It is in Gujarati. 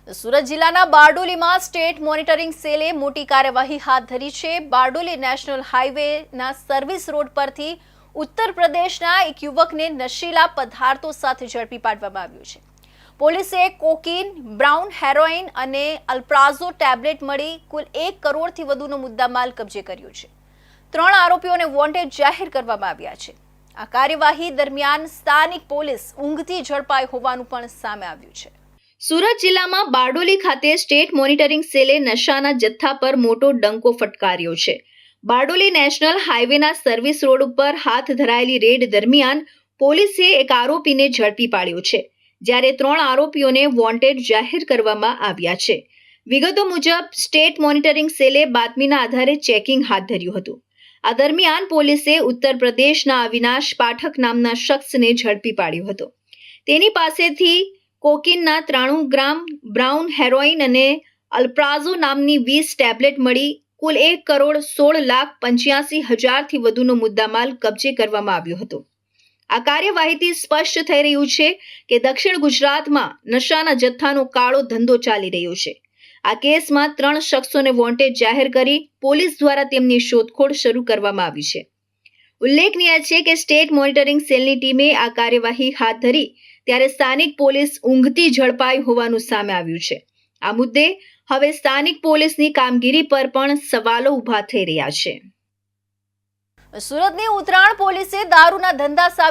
સુરત જિલ્લાના બારડોલીમાં સ્ટેટ મોનિટરિંગ સેલે મોટી કાર્યવાહી હાથ ધરી છે। બારડોલી નેશનલ હાઈવેના સર્વિસ રોડ પરથી ઉત્તર પ્રદેશના એક યુવકને નશીલા પદાર્થો સાથે ઝડપી પાડવામાં આવ્યો છે। પોલીસે કોકીન, બ્રાઉન હેરોઇન અને અલ્પ્રાઝો ટેબ્લેટ મળી કુલ 1 કરોડથી વધુનો મુદ્દામાલ કબજે કર્યો છે। 3 આરોપીઓને વોન્ટેડ જાહેર કરવામાં આવ્યા છે। આ કાર્યવાહી દરમિયાન સ્થાનિક પોલીસ ઊંઘથી ઝડપાઈ હોવાનું પણ સામે આવ્યું છે। સુરત જિલ્લામાં બારડોલી ખાતે સ્ટેટ મોનિટરિંગ સેલે નશાના જથ્થા પર મોટો ડંકો ફટકાર્યો છે। બારડોલી નેશનલ હાઈવેના સર્વિસ રોડ ઉપર હાથ ધરાયેલી રેડ દરમિયાન પોલીસે એક આરોપીને ઝડપી પાડ્યો છે, જ્યારે 3 આરોપીઓને વોન્ટેડ જાહેર કરવામાં આવ્યા છે। વિગતો મુજબ સ્ટેટ મોનિટરિંગ સેલે બાતમીના આધારે ચેકિંગ હાથ ધર્યું હતું। આ દરમિયાન પોલીસે ઉત્તર પ્રદેશના અવિનાશ પાઠક નામના શખ્સને ઝડપી પાડ્યો હતો। તેની પાસેથી કોકીનના 93 ગ્રામ, બ્રાઉન હેરોઇન અને અલ્પ્રાઝો નામની 20 ટેબ્લેટ મળી કુલ 1,16,85,000થી વધુનો મુદ્દામાલ કબજે કરવામાં આવ્યો હતો। આ કાર્યવાહીથી સ્પષ્ટ થઈ રહ્યું છે કે દક્ષિણ ગુજરાતમાં નશાના જથ્થાનો કાળો ધંધો ચાલી રહ્યો છે। આ કેસમાં 3 શખ્સોને વોન્ટેડ જાહેર કરી પોલીસ દ્વારા તેમની શોધખોળ શરૂ કરવામાં આવી છે। ઉલ્લેખનીય છે કે સ્ટેટ મોનિટરિંગ સેલની ટીમે આ કાર્યવાહી હાથ ધરી ત્યારે સ્થાનિક પોલીસ ઊંઘથી ઝડપાઈ હોવાનું સામે આવ્યું છે। આ મુદ્દે હવે સ્થાનિક પોલીસની કામગીરી પર પણ સવાલો ઊભા થઈ રહ્યા છે। સુરતની ઉત્તરાયણ પોલીસે દારૂના ધંધા સામે